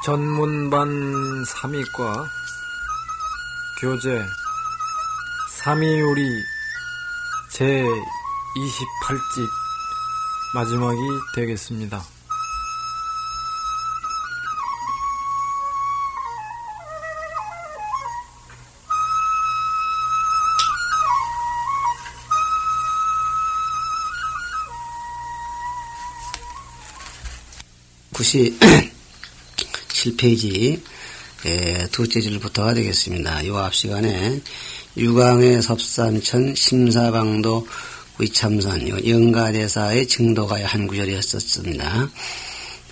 전문반 3위과 교재 삼위요리 제28집 마지막이 되겠습니다. 굿이 7페이지 두째 줄부터 되겠습니다. 요 앞 시간에 유광의 섭산천 심사방도 위참선 영가대사의 증도가의 한 구절이었었습니다.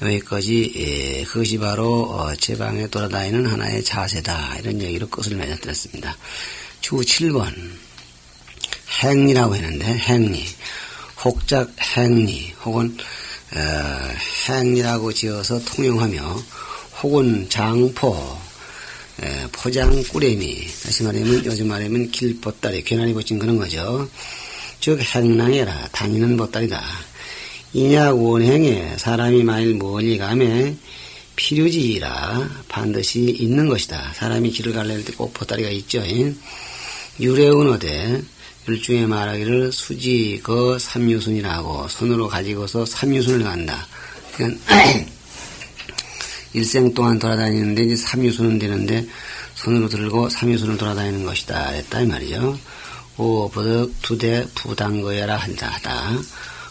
여기까지 그것이 바로 제 방에 돌아다니는 하나의 자세다 이런 얘기로 끝을 맺어드렸습니다. 주 7번 행리라고 했는데 행리 혹작 행리 혹은 행리라고 지어서 통용하며 혹은 장포 포장 꾸레미 다시 말하면 요즘 말하면 길보따리 괴난이 붙인 그런 거죠. 즉 행랑해라 다니는 보따리다. 이냐 원행에 사람이 만일 멀리 가매 필요지라 반드시 있는 것이다. 사람이 길을 가려할 때 꼭 보따리가 있죠. 유래은어대 율중에 말하기를 수지 거 삼유순이라고 손으로 가지고서 삼유순을 간다. 그러니까 일생 동안 돌아다니는데 이제 삼유순은 되는데 손으로 들고 삼유순을 돌아다니는 것이다. 했다 이 말이죠. 오버덕 두대 부당거여라 한다.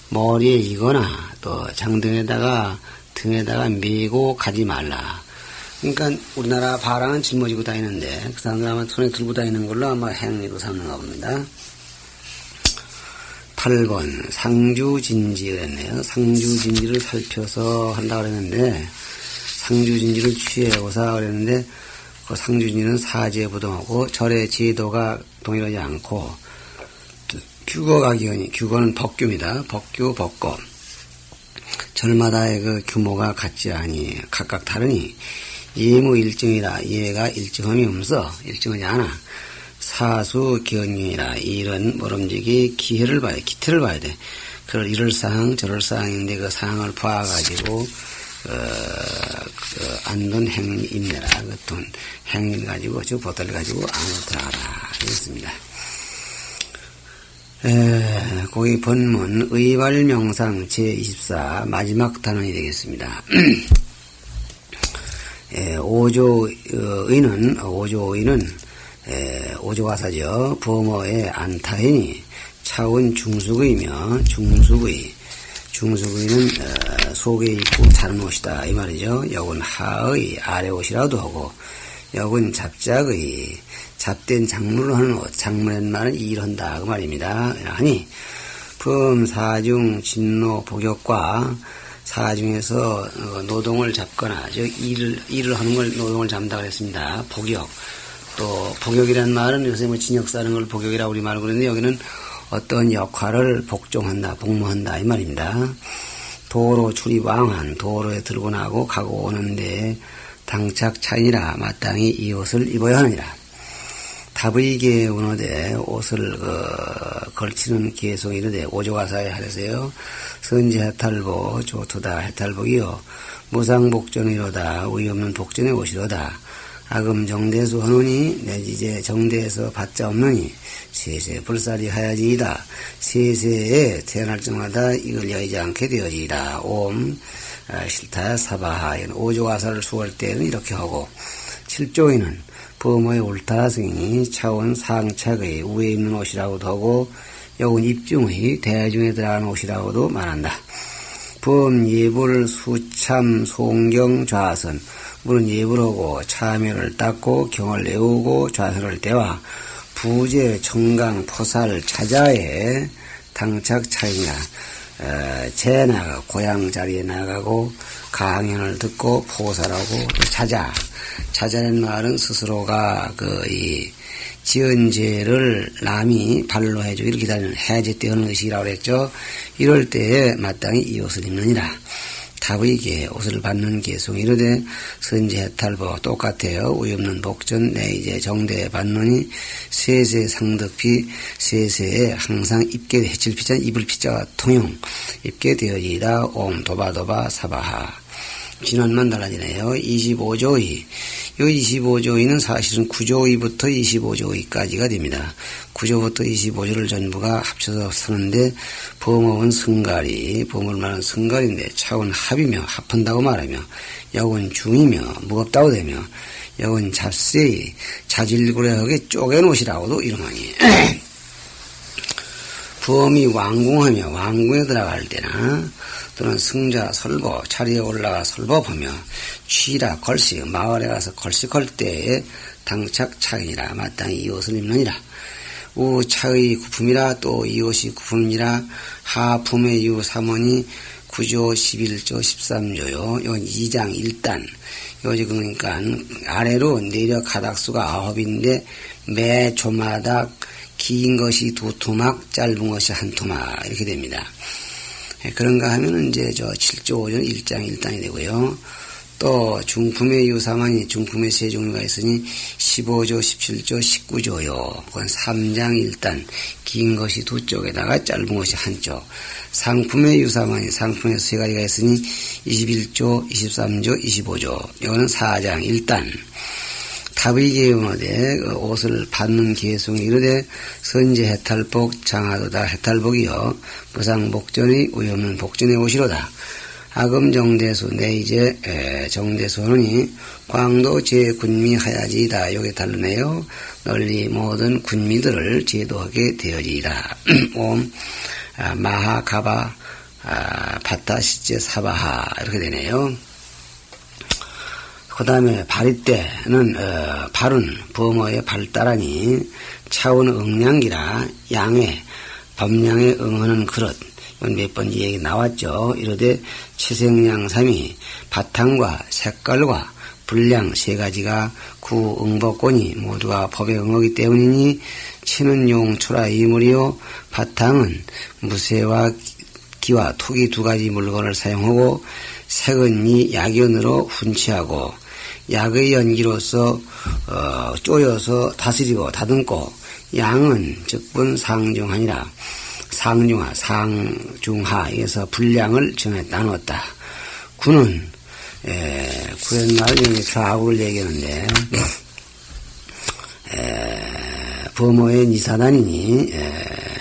머리에 이거나 또 장등에다가 등에다가 메고 가지 말라. 그러니까 우리나라 바랑은 짊어지고 다니는데 그 사람들 아마 손에 들고 다니는 걸로 아마 행리로 삼는가 봅니다. 8번 상주진지를 했네요. 상주진지를 살펴서 한다고 그랬는데 상주진지를 취해오사 그랬는데 그 상주진지는 사제부동하고 절의 제도가 동일하지 않고 규거가 기원이 규거는 법규입니다. 법규 법거 절마다의 그 규모가 같지 아니 각각 다르니 예무 일정이라 이해가 일정함이 없어 일정하지 않아 사수 견이라 이런 모름지기 기회를 봐야 기태를 봐야 돼. 그걸 이럴 사항 저럴 사항인데 그 사항을 봐가지고 안돈 행위 임내라 그 돈 행위를 가지고 저 보따리 가지고 안으로 들어가라 이랬습니다. 거기 본문 의발명상 제24 마지막 단원이 되겠습니다. 오조의는 오조가사죠. 부모의 안타이니 차원 중수의이며 중수의는 속에 입고 자는 옷이다 이 말이죠. 여군 하의 아래 옷이라도 하고 여군 잡작의 잡된 작물을 하는 옷 작물의 말은 일한다 그 말입니다. 하니 범사중 진노 복역과 사중에서 노동을 잡거나 즉 일을 하는 걸 노동을 잡는다 그랬습니다. 복역 또 복역이라는 말은 요새 뭐 진역 사는 걸 복역이라고 우리 말하고 그러는데 여기는 어떤 역할을 복종한다 복무한다 이 말입니다. 도로 출입왕한 도로에 들고 나고 가고 오는데 당착 차이라 마땅히 이 옷을 입어야 하느니라. 답의계 운어대 옷을 걸치는 계속 이르되 오조가사에 하래서요. 선지해탈복 조토다 해탈복이요 무상복전이로다 의없는 복전의 옷이로다. 아금 정대수 하노니 내지제 정대에서 받자 없느니 세세 불살이 하야지이다. 세세에 태어날 적마다 이걸 여의지 않게 되어지이다. 옴 실타 사바하 오조가사를 수할 때는 이렇게 하고 7조에는 범어의 옳다 승인이 차원 상착의 위에 입는 옷이라고도 하고 여군 입중의 대중에 들어가는 옷이라고도 말한다. 범 예불 수참 송경 좌선 물은 예불 하고 참여를 닦고 경을 내우고 좌선을 떼와 부재 청강 포살 차자에 당착 차이나 재나가 고향 자리에 나가고 강연을 듣고 포살하고 자자는 말은 스스로가 이 지은 죄를 남이 발로 해주고 이렇게 기다리는 해제 때 하는 의식이라고 그랬죠. 이럴 때에 마땅히 이 옷을 입느니라. 답의게 옷을 받는 계속 이르되 선지해탈보 똑같아요. 의없는 복전 내이제 정대에 받느니 세세 상덕피 세세에 항상 입게 해칠 피자 입을 피자가 통용 입게 되어지이다. 옴 도바도바 사바하 진원만 달라지네요. 25조의. 이 25조의는 사실은 9조의부터 25조의까지가 됩니다. 9조부터 25조를 전부가 합쳐서 쓰는데 범업은 승갈이, 범을 말하는 승갈인데 차원 합이며 합한다고 말하며 역은 중이며 무겁다고 되며 역은 잡세의 자질구레하게 쪼개놓으시라고도 이름하니 범이 왕궁하며 왕궁에 들어갈 때나 또는 승자 설보 자리에 올라가 설법하며 취라 걸시 마을에 가서 걸식할 때에 당착 차이니라 마땅히 이 옷을 입느니라. 우 차의 구품이라 또 이 옷이 구품이라 하품의 유 3원이 9조 11조 13조요. 이건 2장 1단. 요지 그러니까 아래로 내려 가닥수가 9인데 매 조마다 긴 것이 2토막 짧은 것이 1토막 이렇게 됩니다. 그런가 하면은 이제 7조 5조 1장 1단이 되고요. 또 중품의 유사만이 중품의 세 종류가 있으니 15조 17조 19조요. 그건 3장 1단 긴 것이 2쪽에다가 짧은 것이 1쪽. 상품의 유사만이 상품의 세 가지가 있으니 21조 23조 25조. 이거는 4장 1단. 탑의 계용하되 옷을 받는 계송이 이르되 선제 해탈복 장하도다 해탈복이여 부상 복전의 의없는 복전의 옷이로다. 아금 정대수 내 이제 정대수하니 광도 제군미 하야지이다. 요게 다르네요. 널리 모든 군미들을 제도하게 되어지이다. 옴 마하 가바 바타 시제 사바하 이렇게 되네요. 그 다음에 발이 때는 발은 범어의 발따라니 차원 응량기라 양에 범량에 응하는 그릇. 이건 몇 번 얘기 나왔죠. 이르되 채생양삼이 바탕과 색깔과 분량 세 가지가 구응법권이 모두가 법에 응하기 때문이니 치는 용초라 이물이요 바탕은 무쇠와 기와 토기 두 가지 물건을 사용하고 색은 이 약연으로 훈치하고 약의 연기로서 쪼여서 다스리고 다듬고 양은 즉분 상중하니라. 상중하, 상중하에서 분량을 정해 나눴다. 구는 구옛말 좌우를 얘기하는데 범어의 니사단이니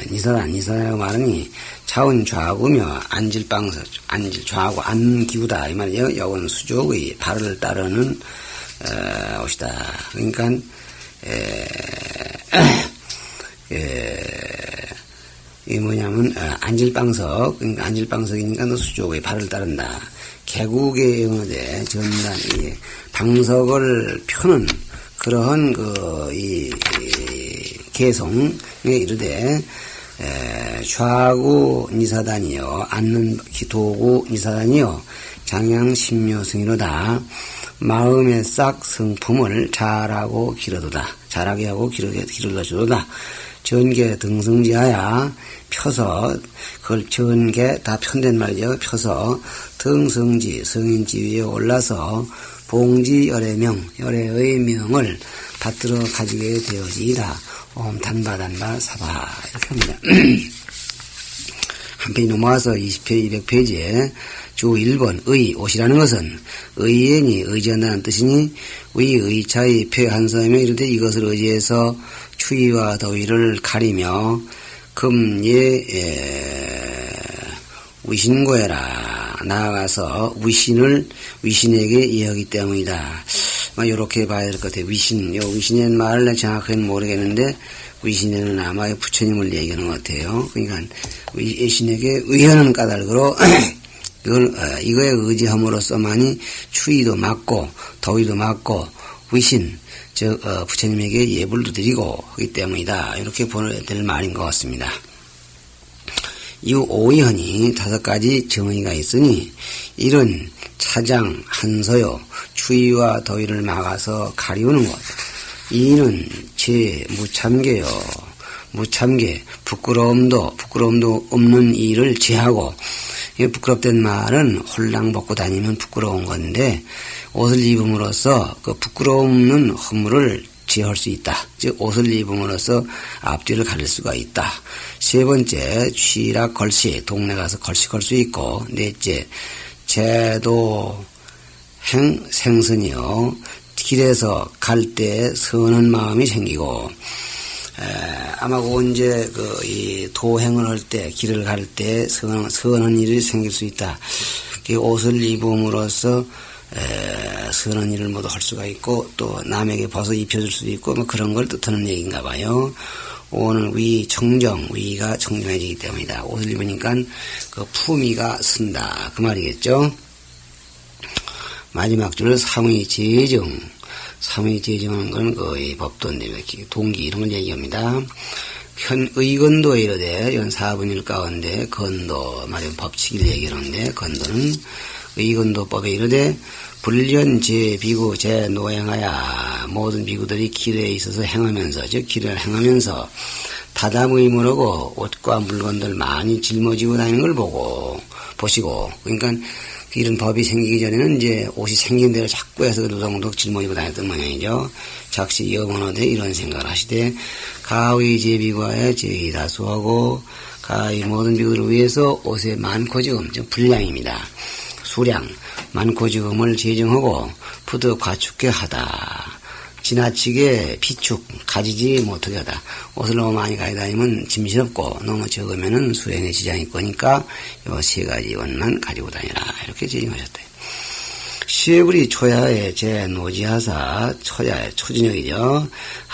니사단이라고 말하니 차원 좌구며 안질방서 안질 좌구 안기구다 이 말이에요. 여건 수족의 발을 따르는 옷이다. 그러니까 이게 뭐냐면 안질방석 그러니까 안질방석이니까 너 수족의 발을 따른다. 개국의 영어대 전단 이 방석을 펴는 그러한 이 개성에 이르되 좌구 니사단이요 앉는 도구 니사단이요 장양 신묘승이로다. 마음의 싹 성품을 잘하고 기르도다. 잘하게 하고 기르도다. 전개 등성지하야 펴서 그걸 전개 다 편된 말이죠. 펴서 등성지 성인지 위에 올라서 봉지 열애명 열애의 명을 받들어 가지게 되어지이다. 옴 단바 사바 이렇게 합니다. 한 페이지 넘어와서 20페이지 200페이지에 주 1번 의 옷이라는 것은 의연이 의지한다는 뜻이니 의차의 표한서이며 이르되 이것을 의지해서 추위와 더위를 가리며 금예 위신고해라 나아가서 위신에게 이해하기 때문이다. 이렇게 봐야 될 것 같아요. 위신의 말을 정확하게는 모르겠는데 위신에는 아마 부처님을 얘기하는 것 같아요. 그러니까 위신에게 의하는 까닭으로 이거에 의지함으로써만이 추위도 막고 더위도 막고 위신 즉 부처님에게 예불도 드리고 하기 때문이다. 이렇게 보내야 될 말인 것 같습니다. 이후 오의헌이 5가지 정의가 있으니 이런 차장 한서요 추위와 더위를 막아서 가리우는 것. 이는 제 무참계요 무참계 부끄러움도 없는 일을 제하고 부끄럽단 말은 홀랑 벗고 다니면 부끄러운 건데 옷을 입음으로써 그 부끄러움은 허물을 제할 수 있다. 즉 옷을 입음으로써 앞뒤를 가릴 수가 있다. 세 번째 취락 걸시 동네 가서 걸식할 수 있고 넷째 제도 생선이요. 길에서 갈 때 선한 마음이 생기고, 아마 언제 이 도행을 할 때, 길을 갈 때 선한 일이 생길 수 있다. 옷을 입음으로써 선한 일을 모두 할 수가 있고, 또 남에게 벗어 입혀줄 수도 있고, 뭐 그런 걸 뜻하는 얘기인가 봐요. 오늘 위가 청정해지기 때문이다. 옷을 입으니까 그 품위가 쓴다. 그 말이겠죠. 마지막 줄 사무의재정. 사무의재정하는 건 거의 법도인데, 동기 이런 걸 얘기합니다. 의건도 이러되, 연 4분의 1 가운데, 건도, 말하면 법칙을 얘기하는데, 건도는 의건도법에 이르되, 불련 제비구 제노행하야 모든 비구들이 길에 있어서 행하면서 즉 길을 행하면서 다담의무라고 옷과 물건들 많이 짊어지고 다니는 걸 보시고 그러니까 이런 법이 생기기 전에는 이제 옷이 생긴 대로 자꾸 해서 노동독 짊어지고 다녔던 모양이죠. 작시 염원하되 이런 생각을 하시되 가의 제비구에 제의 다수하고 가의 모든 비구들을 위해서 옷에 많고 지금 분량입니다. 수량 많고 지금을 제정하고 부득 과축게 하다. 지나치게 비축 가지지 못하게 하다. 옷을 너무 많이 가지고 다니면 짐스럽고 너무 적으면은 수행에 지장이 있고 하니까 요 3가지 원만 가지고 다니라. 이렇게 제정하셨다. 시해불이 초야에 제노지하사 초야에 초진역이죠.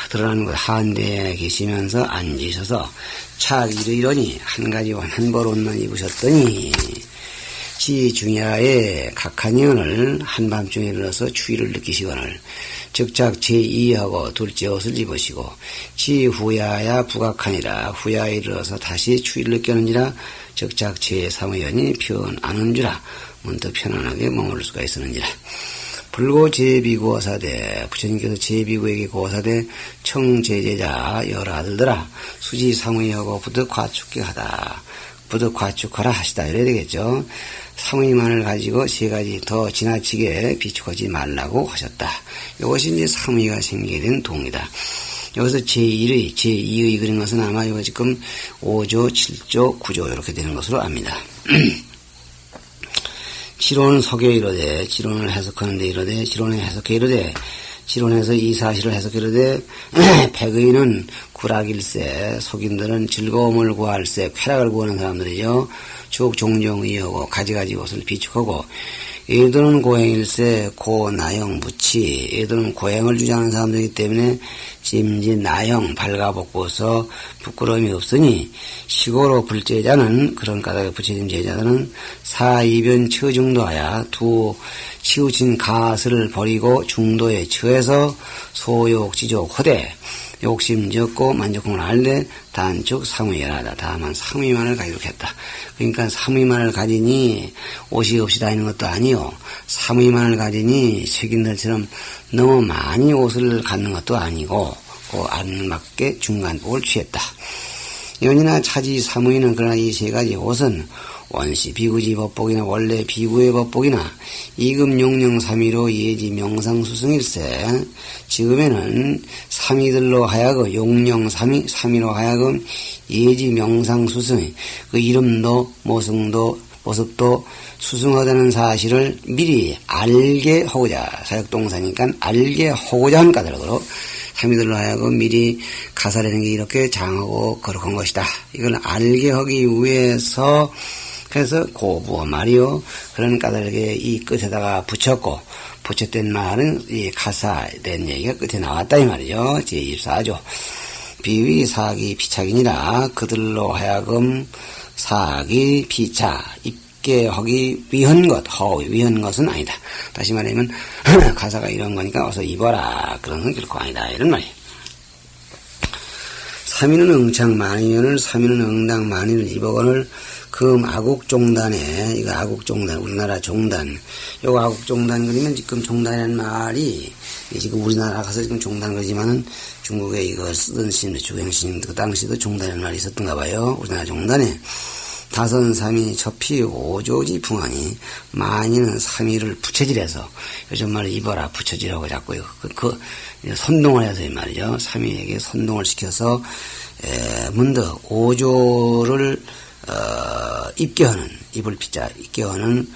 드러나는 것 한대에 계시면서 앉으셔서 착 이러니 한 가지 원 한 벌 옷만 입으셨더니 지 중야에 각한년을 한밤중에 일어나서 추위를 느끼시거늘 즉작 제2하고 둘째 옷을 입으시고 지 후야야 부각하니라 후야에 일어나서 다시 추위를 느끼는지라 즉작 제3의연이 편안한 주라 문득 편안하게 머물 수가 있었는지라 불고 제비구어사대 부처님께서 제비구에게 고사대 청제제자 여러 아들들아 수지 사무이하고 부득 과축게 하다 부득 과축하라 하시다 이래야 되겠죠. 사무이만을 가지고 3가지 더 지나치게 비축하지 말라고 하셨다. 이것이 이제 사무이가 생기게 된 동이다. 여기서 제2의 그런 것은 아마 이거 지금 5조, 7조, 9조 이렇게 되는 것으로 압니다. 지론은 석에 이르되 지론을 해석하는데 이르되 지론을 해석해 이르되 지론에서 이 사실을 해석해 이르되 백의는 구락일세 속인들은 즐거움을 구할세 쾌락을 구하는 사람들이죠. 쭉 종정의하고 가지가지 옷을 비축하고 얘들은 고행일세 고나영 무치 얘들은 고행을 주장하는 사람들이기 때문에 짐진 나영 발가벗고서 부끄러움이 없으니 시고로 불제자는 그런 까닭에 부처님 제자들은 사이변 처중도하야 두 치우친 가스를 버리고 중도에 처해서 소욕지족 허대 욕심 적고 만족함을 알되 단축 사무이하다. 다만 사무이만을 가지도록 했다. 그러니까 사무이만을 가지니 옷이 없이 다니는 것도 아니요. 사무이만을 가지니 색인들처럼 너무 많이 옷을 갖는 것도 아니고 그 안맞게 중간복을 취했다. 연이나 차지 사무이는 그러나 이 3가지 옷은 원시 비구지 법복이나 원래 비구의 법복이나 이금 용령 삼위로 예지 명상수승일세 지금에는 삼위들로 하여금 용령 삼위로 하여금 예지 명상수승 그 이름도 모습도 수승하다는 사실을 미리 알게 하고자 사역동사니까 알게 하고자 한 까닭으로 삼위들로 하여금 미리 가사라는 게 이렇게 장하고 거룩한 것이다. 이걸 알게 하기 위해서 그래서 고부어 말이요. 그런 까닭에 이 끝에다가 붙였고 붙였던 말은 이 가사된 얘기가 끝에 나왔다 이 말이죠. 제24조. 비위 사기 피착이니라 그들로 하여금 사기 피착 입게 하기 위한 것 위한 것은 아니다. 다시 말하면 가사가 이런 거니까 어서 입어라. 그런 건 결코 아니다. 이런 말이에요. 삼위는 응창 만인을 삼위는 응당 만인을 입어거늘 금 아국종단에 이거 아국종단 우리나라 종단 요거 아국종단 그러면 지금 종단이라는 말이 지금 우리나라 가서 지금 종단 그러지만은 중국에 이거 쓰던 스님들 주행스님 그 당시도 종단이라는 말이 있었던가 봐요. 우리나라 종단에 다선삼위 접히 오조지 풍하니 만인은 삼위를 부처질해서 요즘 말로 입어라 부처지라고 자꾸 그 선동을 해서 이 말이죠. 삼위에게 선동을 시켜서 문득 오조를 입게 하는 입을 피자 있게어는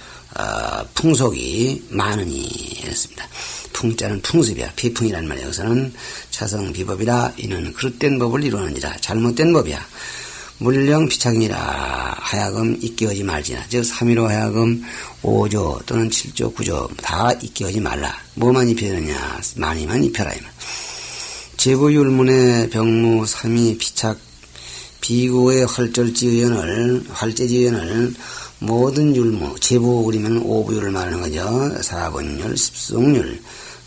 풍속이 많으니 이랬습니다. 풍자는 풍습이야. 비풍이란 말이야. 여기서는 차성 비법이라 이는 그릇된 법을 이루느니라. 잘못된 법이야. 물령 비착이니라 하여금 있게하지 말지나. 즉 3위로 하여금 5조 또는 7조 9조 다 있게하지 말라. 뭐만 입혀야 되느냐. 많이만 입혀라. 제부율문의 병무 3위 비착 비구의 활제지의연을 모든 율무, 제부 그리면 5부율을 말하는 거죠. 4번율, 십성율,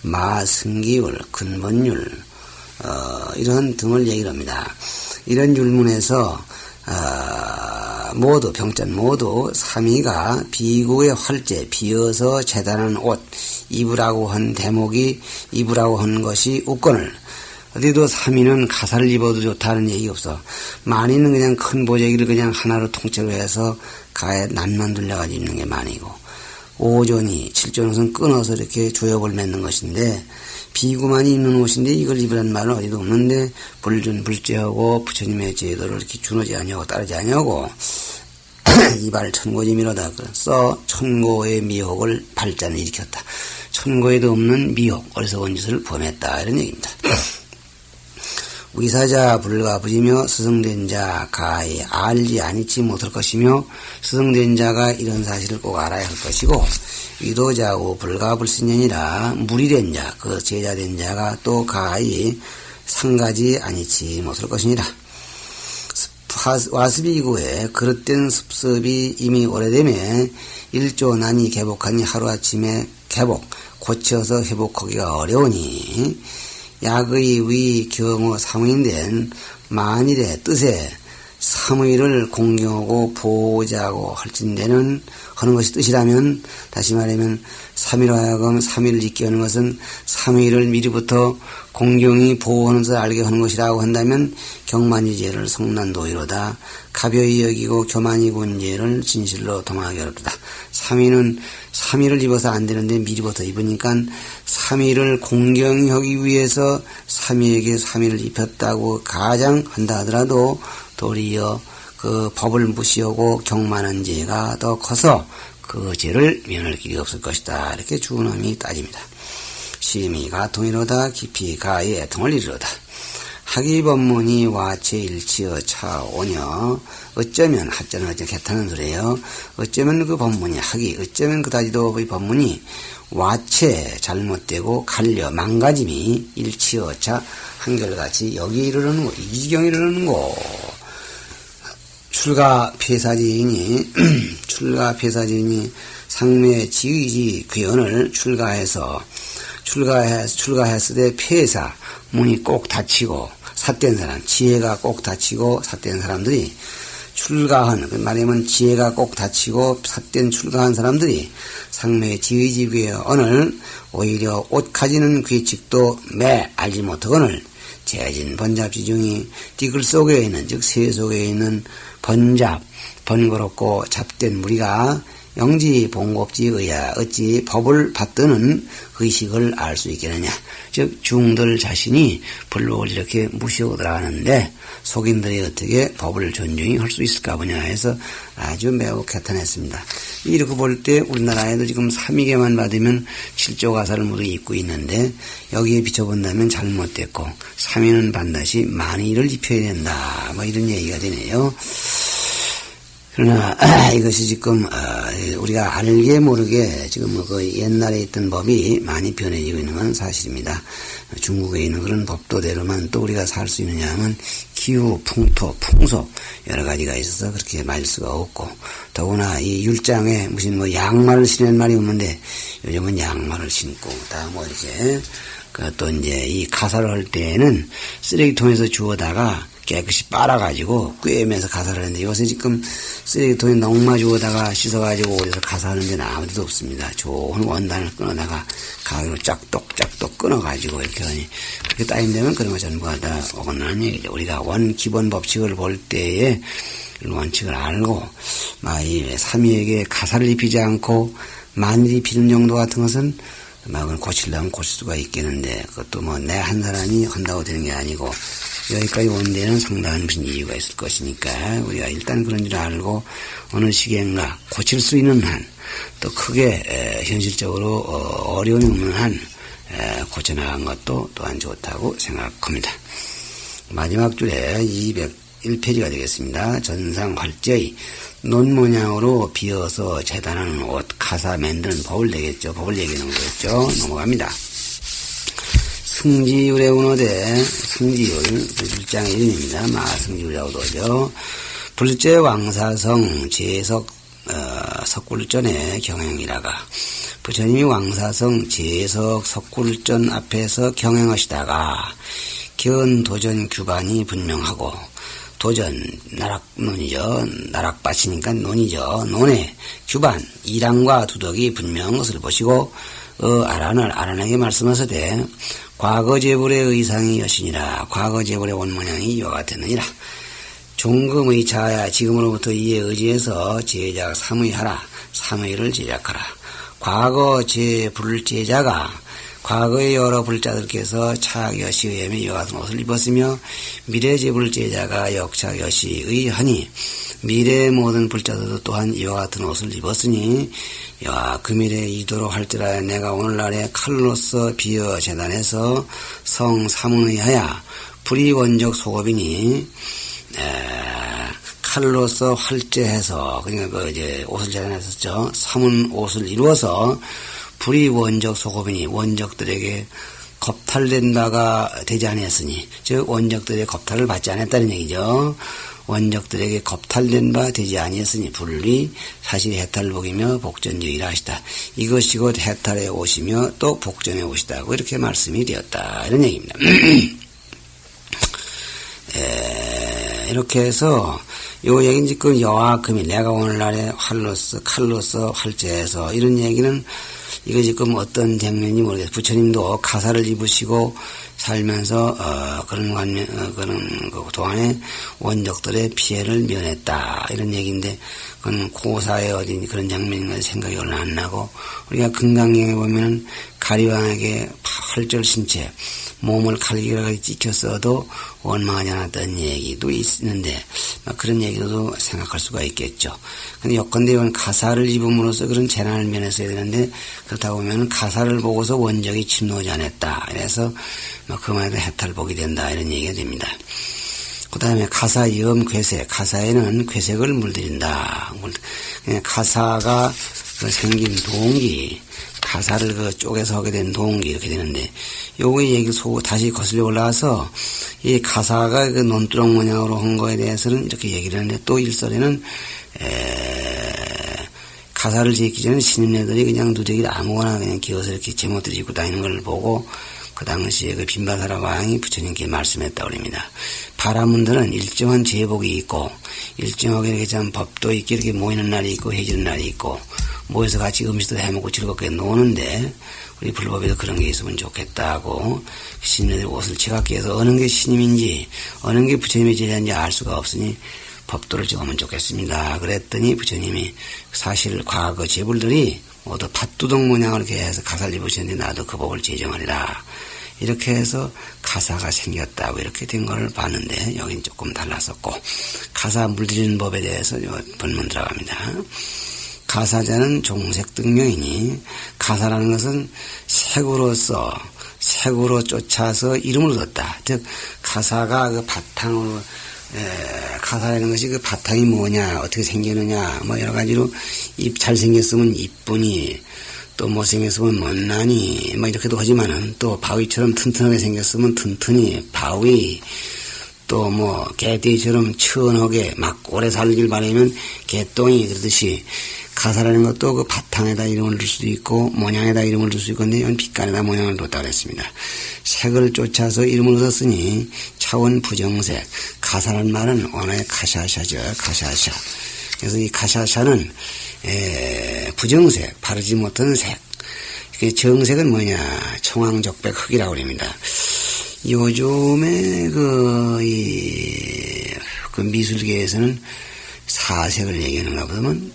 마승기율, 근본율, 이런 등을 얘기를 합니다. 이런 율문에서, 모두, 병짠 모두 3위가 비구의 활제, 비어서 재단한 옷, 입으라고 한 대목이, 입으라고 한 것이 우건을, 어디도 3위는 가사를 입어도 좋다는 얘기 없어. 많이는 그냥 큰 보재기를 그냥 하나로 통째로 해서 가에 낫만 둘려가지고 입는 게 많이고, 5조니 7조는 것은 끊어서 이렇게 조엽을 맺는 것인데, 비구만이 입는 옷인데 이걸 입으라는 말은 어디도 없는데, 불제하고 부처님의 제도를 이렇게 준하지 아니하고 따르지 아니하고, 이발 천고지미로다 써 천고의 미혹을 발전을 일으켰다. 천고에도 없는 미혹, 어리석은 짓을 범했다. 이런 얘기입니다. 위사자 불가부지며 스승된 자 가히 알지 아니치 못할 것이며 스승된 자가 이런 사실을 꼭 알아야 할 것이고 위도자고 불가불신년이라 무리된 자, 그 제자된 자가 또 가히 상가지 아니치 못할 것이니라. 와스비구에 그릇된 습습이 이미 오래되매 일조 난이 개복하니 하루아침에 개복, 고쳐서 회복하기가 어려우니 약의 위 경어 사무인된 만일의 뜻에 사무일을 공경하고 보호자고 할진대는 하는 것이 뜻이라면 다시 말하면 3일 하여금 3일을 짓게 하는 것은 3일을 미리부터 공경히 보호하는 것을 알게 하는 것이라고 한다면 경만이제를 성난도이로다. 가벼이 여기고 교만이 군제를 진실로 통하기 어렵다. 3일은 3일을 입어서 안 되는데 미리부터 입으니까 3일을 공경히 하기 위해서 3일에게 3일을 입혔다고 가장 한다 하더라도 도리어 그 법을 무시하고 경만한 죄가 더 커서 그 죄를 면할 길이 없을 것이다. 이렇게 주원함이 따집니다. 심의가 통이로다. 깊이 가의 애통을 이르로다. 학이법문이 와체일치어 차오녀 어쩌면 하자는 어쩌면 개타는 소리예요. 어쩌면 그 법문이 학이 어쩌면 그다지도 그 법문이 와체 잘못되고 갈려 망가짐이 일치어 차 한결같이 여기 이르는 거 이 지경에 이르는 거. 출가 폐사지인이 상매 지의지 귀연을 출가했을 때 폐사 문이 꼭 닫히고 삿된 사람 지혜가 꼭 닫히고 삿된 사람들이 출가한 말하면 지혜가 꼭 닫히고 삿된 출가한 사람들이 상매 지의지 귀연을 오히려 옷 가지는 귀칙도 매 알지 못하거늘 재진 번잡지중이 띠글 속에 있는 즉 새 속에 있는 번거롭고 잡된 무리가 영지 봉급지의야 어찌 법을 받드는 의식을 알 수 있겠느냐. 즉 중들 자신이 불법을 이렇게 무시하고 들어가는데 속인들이 어떻게 법을 존중히 할 수 있을까 보냐 해서 아주 매우 개탄했습니다. 이렇게 볼 때 우리나라에도 지금 3위계만 받으면 7조 가사를 모두 입고 있는데 여기에 비춰본다면 잘못됐고 3위는 반드시 만위를 입혀야 된다. 뭐 이런 얘기가 되네요. 그러나 이것이 지금 우리가 알게 모르게 지금 그 옛날에 있던 법이 많이 변해지고 있는 건 사실입니다. 중국에 있는 그런 법도대로만 또 우리가 살 수 있느냐 하면 기후, 풍토, 풍속 여러 가지가 있어서 그렇게 말릴 수가 없고 더구나 이 율장에 무슨 뭐 양말을 신는 말이 없는데 요즘은 양말을 신고 다 뭐 이렇게 또 이제 이 가사를 할 때에는 쓰레기통에서 주워다가 깨끗이 빨아가지고 꿰면서 가사를 하는데 요새 지금 쓰레기통에 넝마 주워다가 씻어가지고 어디서 가사하는 데는 아무 데도 없습니다. 좋은 원단을 끊어다가 가위로 짝독짝독 끊어가지고 이렇게 하니 그렇게 따진다면 그런 거 전부가 다 어긋나는 얘기죠. 우리가 기본 법칙을 볼 때에 원칙을 알고 이 삼위에게 가사를 입히지 않고 만일 입히는 정도 같은 것은 막은 고치려면 고칠 수가 있겠는데 그것도 뭐 내 한 사람이 한다고 되는 게 아니고 여기까지 온 데는 상당한 무슨 이유가 있을 것이니까 우리가 일단 그런 줄 알고 어느 시기인가 고칠 수 있는 한 또 크게 현실적으로 어려움이 없는 한 고쳐나간 것도 또한 좋다고 생각합니다. 마지막 줄에 201페이지가 되겠습니다. 전상 활제의 논 모양으로 비어서 재단하는 옷, 가사 만드는 법을 되겠죠. 법을 얘기하는 거겠죠. 넘어갑니다. 승지율의 운어대, 승지율, 불장의 이름입니다. 마승지율이라고도 하죠. 불제 왕사성 제석 석굴전의 경행이라가 부처님이 왕사성 제석 석굴전 앞에서 경행하시다가 견도전 규반이 분명하고 도전 나락논이죠. 나락밭이니까 논이죠. 논의 규반 이랑과 두덕이 분명한 것을 보시고 아란에게 말씀하시되 과거 제불의 의상이 여신이라 과거 제불의 원모양이 이와 같았느니라. 종금의 자야 지금으로부터 이에 의지해서 제작 삼의하라. 삼의를 제작하라. 과거 제불제자가 과거의 여러 불자들께서 차여시의 이와 같은 옷을 입었으며 미래 제불제자가 역차여시의 하니 미래의 모든 불자들도 또한 이와 같은 옷을 입었으니 야 금일에 이도록 할지라 내가 오늘날에 칼로서 비어 재단해서 성사문의하야 불이원적 소급이니 칼로서 활제해서 그러니까 옷을 재단했었죠. 삼은 옷을 이루어서 불이 원적 소급이니 원적들에게 겁탈된 바가 되지 않았으니 즉 원적들의 겁탈을 받지 않았다는 얘기죠. 원적들에게 겁탈된 바 되지 아니했으니 불이 사실 해탈복이며 복전적이라 하시다. 이것이 곧 해탈의 옷이며 또 복전의 옷이다고 이렇게 말씀이 되었다. 이런 얘기입니다. 이렇게 해서 요 얘기는 지금 여와 금일 내가 오늘날에 칼로서 활제해서 이런 얘기는 이거 지금 어떤 장면인지 모르겠어요. 부처님도 가사를 입으시고 살면서 그런 동안에 원적들의 피해를 면했다 이런 얘기인데 그건 고사의 어딘 그런 장면인가 생각이 얼른 안 나고 우리가 금강경에 보면은 가리왕에게 활절 신체 몸을 칼기라고 찍혔어도 원망하지 않았다는 얘기도 있는데 그런 얘기도 생각할 수가 있겠죠. 근데 요컨대 이건 가사를 입음으로써 그런 재난을 면했어야 되는데 그렇다 보면 가사를 보고서 원적이 침노하지 않았다. 그래서 그 말에도 해탈복이 된다 이런 얘기가 됩니다. 그 다음에 가사이음 괴색, 가사에는 괴색을 물들인다. 가사가 생긴 동기, 가사를 쪼개서 하게 된 동기 이렇게 되는데 요거의 얘기를 다시 거슬려 올라와서 이 가사가 논두렁 모양으로 한 거에 대해서는 이렇게 얘기를 하는데 또 일설에는 가사를 짓기 전에 신임네들이 그냥 누더기를 아무거나 그냥 기어서 이렇게 제목들이 입고 다니는 걸 보고 그 당시에 그 빈바사라 왕이 부처님께 말씀했다고 합니다. 바라문들은 일정한 제복이 있고 일정하게 이렇게 참 법도 있게 이렇게 모이는 날이 있고 해지는 날이 있고 모여서 같이 음식도 해먹고 즐겁게 노는데 우리 불법에도 그런 게 있으면 좋겠다고 신임들이 옷을 지각게 해서 어느 게 신임인지 어느 게 부처님의 제자인지 알 수가 없으니 법도를 정하면 좋겠습니다. 그랬더니 부처님이 사실 과거 제불들이 모두 팥두덩 모양을 이렇게 해서 가사를 입으셨는데 나도 그 법을 제정하리라. 이렇게 해서 가사가 생겼다고 이렇게 된 걸 봤는데 여긴 조금 달랐었고 가사 물들이는 법에 대해서 본문 들어갑니다. 가사자는 종색등명이니 가사라는 것은 색으로 쫓아서 이름을 얻었다. 즉 가사가 그 바탕으로 가사라는 것이 그 바탕이 뭐냐 어떻게 생겼느냐 뭐 여러 가지로 잘생겼으면 이쁘니 또 못생겼으면 못나니 뭐 이렇게도 하지만은 또 바위처럼 튼튼하게 생겼으면 튼튼히 바위 또 뭐 개떼처럼 천하게 막 오래 살길 바라면 개똥이 그러듯이 가사라는 것도 그 바탕에다 이름을 줄 수도 있고 모양에다 이름을 줄 수 있고 근데 이건 빛깔에다 모양을 뒀다고 했습니다. 색을 쫓아서 이름을 얻었으니 차원 부정색 가사라는 말은 언어의 가샤샤죠. 가샤샤. 그래서 이 가샤샤는 부정색 바르지 못한 색. 정색은 뭐냐 청황적백 흑이라고 합니다. 요즘에 그 미술계에서는 사색을 얘기하는가 보면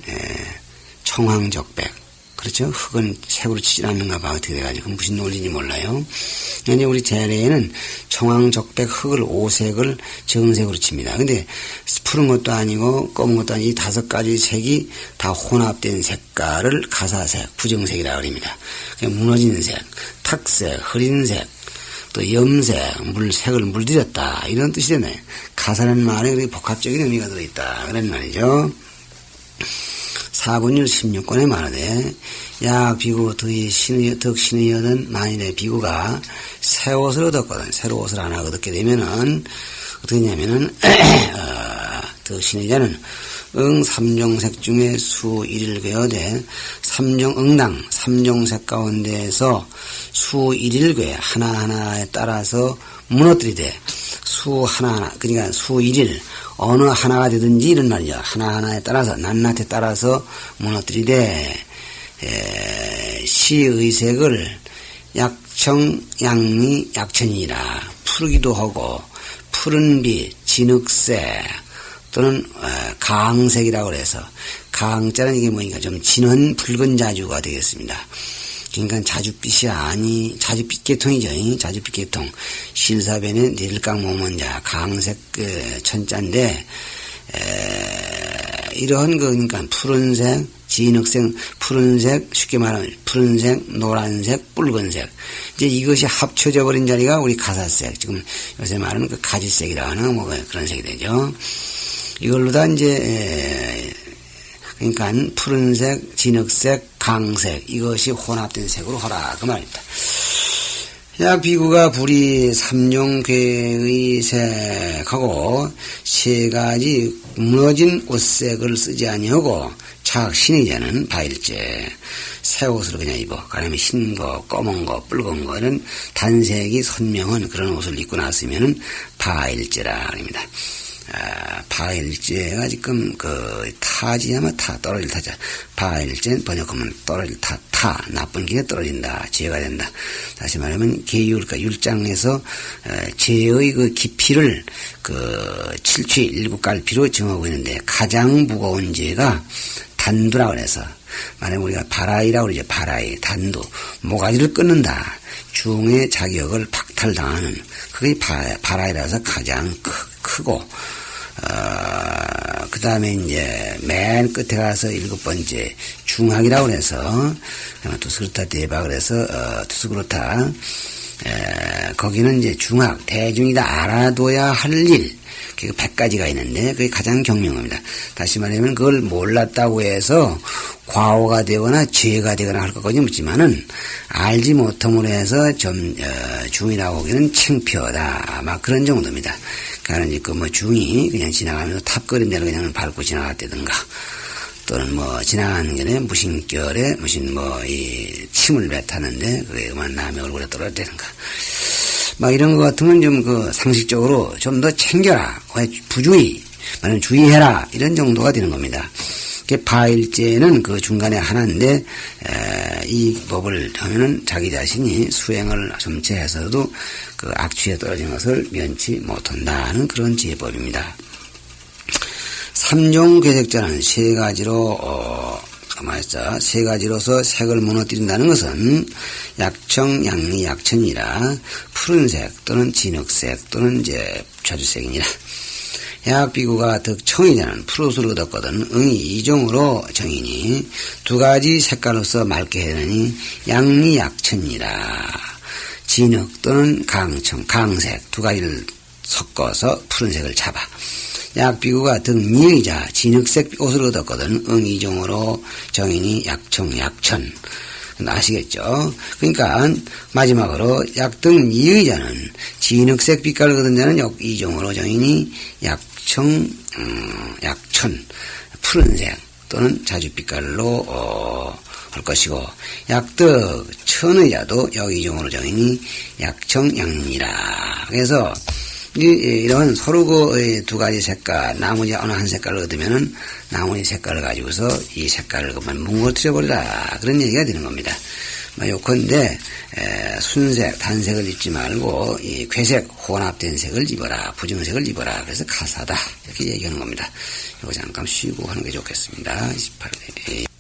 청황적백 그렇죠? 흙은 색으로 치지 않는가 봐. 어떻게 돼가지고. 그건 무슨 논리인지 몰라요. 근데 우리 재래에는 청황적백 흙을 5색을 정색으로 칩니다. 근데 푸른 것도 아니고 검은 것도 아니고 이 5가지 색이 다 혼합된 색깔을 가사색, 부정색이라고 합니다. 무너진 색, 탁색, 흐린 색, 또 염색, 색을 물들였다. 이런 뜻이 되네. 가사라는 말에 그렇게 복합적인 의미가 들어있다. 그런 말이죠. 사군율 16권에 말하되 약 비구 덕 신의 여든 만일의 비구가 새 옷을 얻었거든. 새로 옷을 하나 얻게 되면은 어떻게 했냐면은 덕 신의 자는 삼종색 중에 수 1일 괴어되 응당 3종색 가운데에서 수 1일 괴 하나하나에 따라서 무너뜨리되 수 하나하나 그러니까 수 1일 어느 하나가 되든지 이런 말이죠. 하나하나에 따라서 낱낱에 따라서 무너뜨리되 시의색을 약청 양리 약천이라 푸르기도 하고 푸른빛 진흙색 또는 강색이라고 그래서 강자는 이게 뭐니까 좀 진한 붉은 자주가 되겠습니다. 그러니까 자주빛 계통이죠. 자주빛 계통. 실사변의 내릴강 모먼자 강색 천자인데 이러한 그러니까 푸른색, 진흙색, 푸른색, 쉽게 말하면 푸른색, 노란색, 붉은색. 이제 이것이 합쳐져 버린 자리가 우리 가사색. 지금 요새 말하는 그 가지색이라고 하는 뭐 그런 색이 되죠. 이걸로 다 이제 그러니까 푸른색, 진흙색, 강색 이것이 혼합된 색으로 하라 그 말입니다. 약 비구가 불이 3종괴의 색하고 3가지 무너진 옷색을 쓰지 아니하고 착 신의자는 바일제 새 옷을 그냥 입어. 가려면 흰 거, 검은 거, 붉은 거 이런 단색이 선명한 그런 옷을 입고 났으면은 바일제라 합니다. 바일제가 지금 타지 아마 떨어질 타자. 바일제는 번역하면 떨어질 타 나쁜 길에 떨어진다. 죄가 된다. 다시 말하면 계율, 그러니까 율장에서 죄의 그 깊이를 7취 7갈피로 정하고 있는데 가장 무거운 죄가 단두라고 해서 말하면 우리가 바라이라고 그러죠. 바라이, 단두, 모가지를 끊는다. 중의 자격을 박탈당하는 그게 바라이라서 가장 크고 그 다음에 이제 맨 끝에 가서 7번째 중학이라고 해서 투스그루타 대박을 해서 투스그루타 거기는 이제 중학 대중이다 알아둬야 할 일. 그 100가지가 있는데 그게 가장 경명합니다. 다시 말하면 그걸 몰랐다고 해서 과오가 되거나 죄가 되거나 할 것까지는 없지만은 알지 못함으로 해서 좀 중이라고 하기는 창피하다. 막 그런 정도입니다. 그러니까 중이 그냥 지나가면서 탑거린 대로 그냥 밟고 지나갔다든가 또는 지나가는 길에 무심결에 이 침을 뱉었는데 그게 남의 얼굴에 떨어졌다든가 이런 것 같으면 좀 상식적으로 좀 더 챙겨라. 부주의, 말하면 주의해라. 이런 정도가 되는 겁니다. 바일제는 그 중간에 하나인데, 이 법을 하면은 자기 자신이 수행을 점체해서도 그 악취에 떨어진 것을 면치 못한다는 그런 제법입니다. 3종 괴색자는 3가지로, 세 가지로서 색을 무너뜨린다는 것은 약청, 양리, 약천이라 푸른색 또는 진흙색 또는 이제 자주색이니라. 약비구가 덕청이자는 푸릇을 얻었거든 응이 2종으로 정이니 2가지 색깔로서 맑게 해내니 양리, 약천이라. 진흙 또는 강청, 강색 2가지를 섞어서 푸른색을 잡아. 약비구가 등니의자 진흙색 옷을 얻었거든 응이종으로 정인이 약청 약천 아시겠죠? 그러니까 마지막으로 약등 니의자는 진흙색 빛깔을 얻은 자는 이종으로 정인이 약청 약천 푸른색 또는 자주빛깔로 할 것이고 약득 천의자도 이종으로 정인이 약청 양리라. 그래서 이런 서로 2가지 색깔, 나머지 어느 한 색깔을 얻으면은 나머지 색깔을 가지고서 이 색깔을 그만 뭉거뜨려버리라. 그런 얘기가 되는 겁니다. 요컨대, 순색, 단색을 입지 말고, 이 괴색, 혼합된 색을 입어라. 부정색을 입어라. 그래서 가사다. 이렇게 얘기하는 겁니다. 이거 잠깐 쉬고 하는 게 좋겠습니다. 28회.